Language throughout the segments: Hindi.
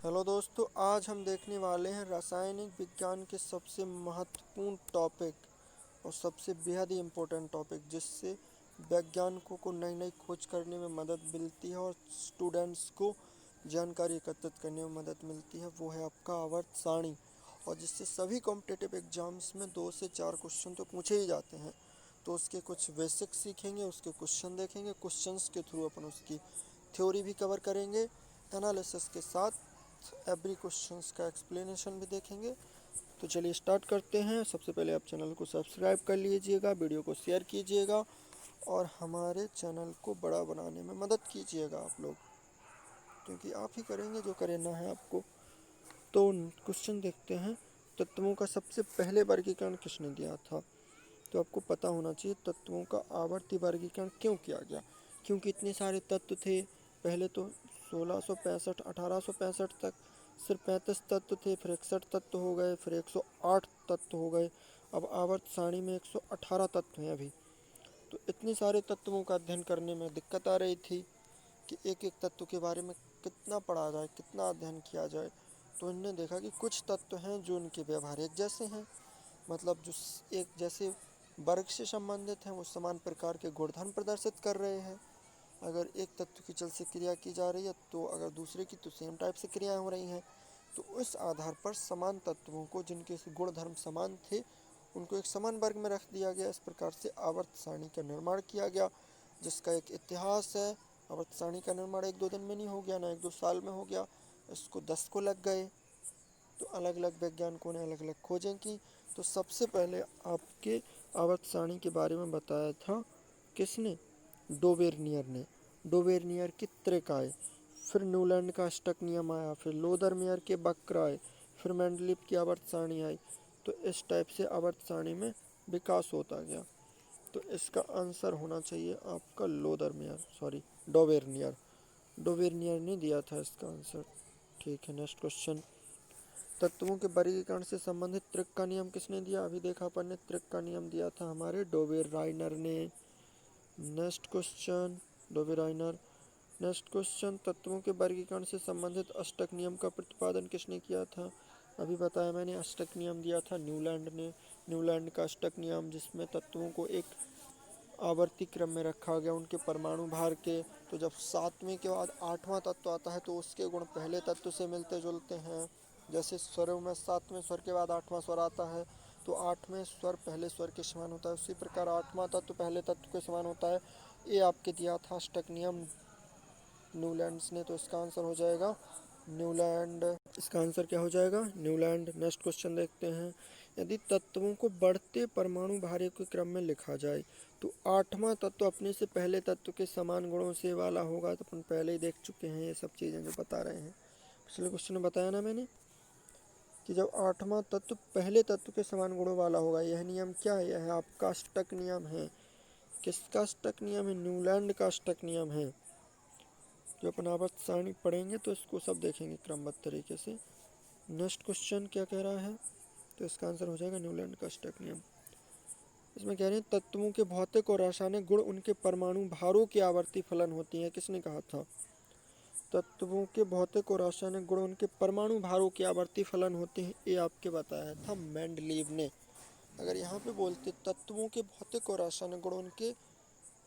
हेलो दोस्तों, आज हम देखने वाले हैं रासायनिक विज्ञान के सबसे महत्वपूर्ण टॉपिक और सबसे बेहद ही इम्पोर्टेंट टॉपिक, जिससे वैज्ञानिकों को नई नई खोज करने में मदद मिलती है और स्टूडेंट्स को जानकारी एकत्रित करने में मदद मिलती है। वो है आपका आवर्त सारणी, और जिससे सभी कॉम्पिटिटिव एग्जाम्स में 2 से 4 क्वेश्चन तो पूछे ही जाते हैं। तो उसके कुछ बेसिक्स सीखेंगे, उसके क्वेश्चन देखेंगे, क्वेश्चंस के थ्रू अपन उसकी थ्योरी भी कवर करेंगे, एनालिसिस के साथ एवरी क्वेश्चंस का एक्सप्लेनेशन भी देखेंगे। तो चलिए स्टार्ट करते हैं। सबसे पहले आप चैनल को सब्सक्राइब कर लीजिएगा, वीडियो को शेयर कीजिएगा और हमारे चैनल को बड़ा बनाने में मदद कीजिएगा आप लोग, क्योंकि आप ही करेंगे जो करना है आपको। तो क्वेश्चन देखते हैं। तत्वों का सबसे पहले वर्गीकरण किसने दिया था? तो आपको पता होना चाहिए तत्वों का आवर्ती वर्गीकरण क्यों किया गया, क्योंकि इतने सारे तत्व थे। पहले तो 1665 1865 तक सिर्फ 35 तत्व थे, फिर 61 तत्व हो गए, फिर 108 तत्व हो गए। अब आवर्त सारणी में 118 तत्व हैं अभी। तो इतने सारे तत्वों का अध्ययन करने में दिक्कत आ रही थी कि एक एक तत्व के बारे में कितना पढ़ा जाए, कितना अध्ययन किया जाए। तो इन्होंने देखा कि कुछ तत्व हैं जो उनके व्यवहार एक जैसे हैं, मतलब जो एक जैसे वर्ग से संबंधित हैं, वो समान प्रकार के गुणधर्म प्रदर्शित कर रहे हैं। अगर एक तत्व की जल से क्रिया की जा रही है तो अगर दूसरे की तो सेम टाइप से क्रियाएं हो रही हैं। तो उस आधार पर समान तत्वों को, जिनके गुण धर्म समान थे, उनको एक समान वर्ग में रख दिया गया। इस प्रकार से आवर्त सारणी का निर्माण किया गया, जिसका एक इतिहास है। आवर्त सारणी का निर्माण 1-2 दिन में नहीं हो गया, ना 1-2 साल में हो गया, इसको 10 को लग गए। तो अलग अलग वैज्ञानिकों ने अलग अलग खोजें की। तो सबसे पहले आपके आवर्त सारणी के बारे में बताया था किसने? डोवेर्नियर ने। डोवेर्नियर की त्रिकाय, फिर न्यूलैंड का अष्टक नियम आया, फिर लोदरमेयर के वक्र आए, फिर मेंडलीव की आवर्त सारणी आई। तो इस टाइप से आवर्त सारणी में विकास होता गया। तो इसका आंसर होना चाहिए आपका लोदरमेयर, सॉरी डोवेर्नियर। डोवेर्नियर ने दिया था इसका आंसर। ठीक है, नेक्स्ट क्वेश्चन। तत्वों के वर्गीकरण से संबंधित त्रिक का नियम किसने दिया? अभी देखा अपन ने, त्रिक का नियम दिया था हमारे डोवेराइनर ने। नेक्स्ट क्वेश्चन, डोवेराइनर। नेक्स्ट क्वेश्चन, तत्वों के वर्गीकरण से संबंधित अष्टक नियम का प्रतिपादन किसने किया था? अभी बताया मैंने, अष्टक नियम दिया था न्यूलैंड ने। न्यूलैंड का अष्टक नियम, जिसमें तत्वों को एक आवर्ती क्रम में रखा गया उनके परमाणु भार के। तो जब 7वें के बाद 8वां तत्व आता है तो उसके गुण पहले तत्व से मिलते जुलते हैं। जैसे स्वरों में 7वें स्वर के बाद 8वां स्वर आता है तो 8वें स्वर पहले स्वर के समान होता है, उसी प्रकार 8वां तत्व पहले तत्व के समान होता है। ये आपके दिया था अष्टक नियम न्यूलैंड्स ने। तो इसका आंसर हो जाएगा न्यूलैंड। इसका आंसर क्या हो जाएगा? न्यूलैंड। नेक्स्ट क्वेश्चन देखते हैं। यदि तत्वों को बढ़ते परमाणु भार के क्रम में लिखा जाए तो 8वां तत्व अपने से पहले तत्व के समान गुणों से वाला होगा। तो अपन पहले ही देख चुके हैं ये सब चीज़ें जो बता रहे हैं। पिछले क्वेश्चन में बताया ना मैंने कि जब 8वां तत्व पहले तत्व के समान गुणों वाला होगा। यह नियम क्या है? यह आपका अष्टक नियम है। किसका अष्टक नियम है? न्यूलैंड का अष्टक नियम है। जो अपन आवर्त सारणी पढ़ेंगे तो इसको सब देखेंगे क्रमबद्ध तरीके से। नेक्स्ट क्वेश्चन क्या कह रहा है? तो इसका आंसर हो जाएगा न्यूलैंड का अष्टक नियम। इसमें कह रहे हैं तत्वों के भौतिक और रासायनिक गुण उनके परमाणु भारों की आवर्ती फलन होती है। किसने कहा था? तत्वों के भौतिक और रासायनिक गुण उनके परमाणु भारों की आवर्ती फलन होते हैं, ये आपके बताया था मेंडलीव ने। अगर यहाँ पे बोलते तत्वों के भौतिक और रासायनिक गुण उनके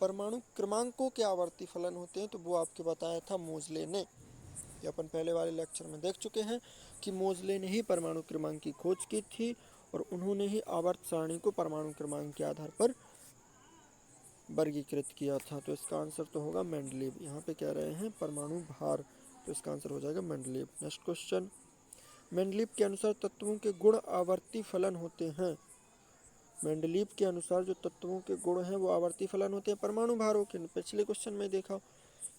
परमाणु क्रमांकों के आवर्ती फलन होते हैं, तो वो आपके बताया था मोजले ने। ये अपन पहले वाले लेक्चर में देख चुके हैं कि मोजले ने ही परमाणु क्रमांक की खोज की थी और उन्होंने ही आवर्त सारणी को परमाणु क्रमांक के आधार पर वर्गीकृत किया था। तो इसका आंसर तो होगा मेंडलीव। यहाँ पे कह रहे हैं परमाणु भार, तो इसका आंसर हो जाएगा मेंडलीव। नेक्स्ट क्वेश्चन, मेंडलीव के अनुसार तत्वों के गुण आवर्ती फलन होते हैं। मेंडलीव के अनुसार जो तत्वों के गुण हैं वो आवर्ती फलन होते हैं परमाणु भारों के। पिछले क्वेश्चन में देखा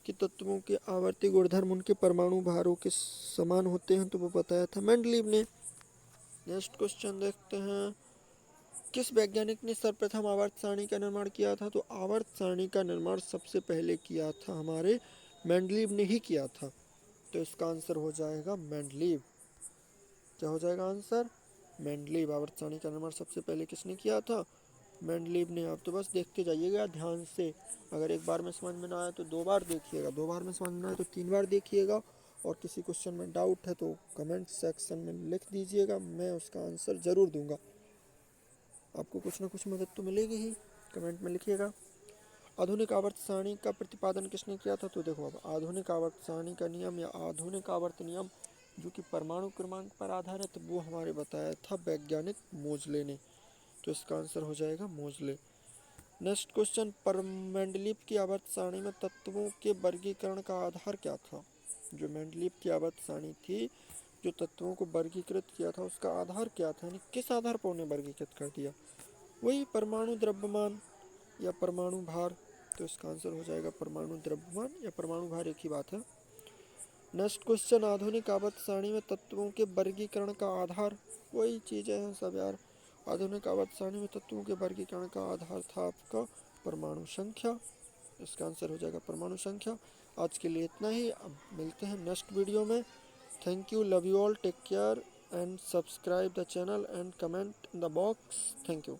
कि तत्वों के आवर्ती गुणधर्म उनके परमाणु भारों के समान होते हैं, तो वो बताया था मेंडलीव ने। नेक्स्ट क्वेश्चन देखते हैं। किस वैज्ञानिक ने सर्वप्रथम आवर्त सारणी का निर्माण किया था? तो आवर्त सारणी का निर्माण सबसे पहले किया था हमारे मेंडलीव ने ही किया था। तो इसका आंसर हो जाएगा मेंडलीव। क्या हो जाएगा आंसर? मेंडलीव। आवर्त सारणी का निर्माण सबसे पहले किसने किया था? मेंडलीव ने। आप तो बस देखते जाइएगा ध्यान से। अगर एक बार में समझ में ना आए तो 2 बार देखिएगा, 2 बार में समझ में ना आए तो 3 बार देखिएगा, और किसी क्वेश्चन में डाउट है तो कमेंट सेक्शन में लिख दीजिएगा, मैं उसका आंसर ज़रूर दूंगा। आपको कुछ ना कुछ मदद तो मिलेगी ही, कमेंट में लिखिएगा। आधुनिक आवर्त सारणी का प्रतिपादन किसने किया था? तो देखो, अब आधुनिक आवर्त सारणी का नियम या आधुनिक आवर्त नियम जो कि परमाणु क्रमांक पर आधारित, वो हमारे बताया था वैज्ञानिक मोजले ने। तो इसका आंसर हो जाएगा मोजले। नेक्स्ट क्वेश्चन, मेंडलीव की आवर्त सारणी में तत्वों के वर्गीकरण का आधार क्या था? जो मेंडलीव की आवर्त सारणी थी, जो तत्वों को वर्गीकृत किया था, उसका आधार क्या था, यानी किस आधार पर उन्हें वर्गीकृत कर दिया? वही परमाणु द्रव्यमान या परमाणु भार। तो इसका आंसर हो जाएगा परमाणु द्रव्यमान या परमाणु भार, एक ही बात है। नेक्स्ट क्वेश्चन, आधुनिक आवर्त सारणी में तत्वों के वर्गीकरण का आधार, वही चीज़ें हैं सब यार। आधुनिक आवर्त सारणी में तत्वों के वर्गीकरण का आधार था आपका परमाणु संख्या। इसका आंसर हो जाएगा परमाणु संख्या। आज के लिए इतना ही, अब मिलते हैं नेक्स्ट वीडियो में। Thank you, love you all, take care and subscribe the channel and comment in the box. Thank you.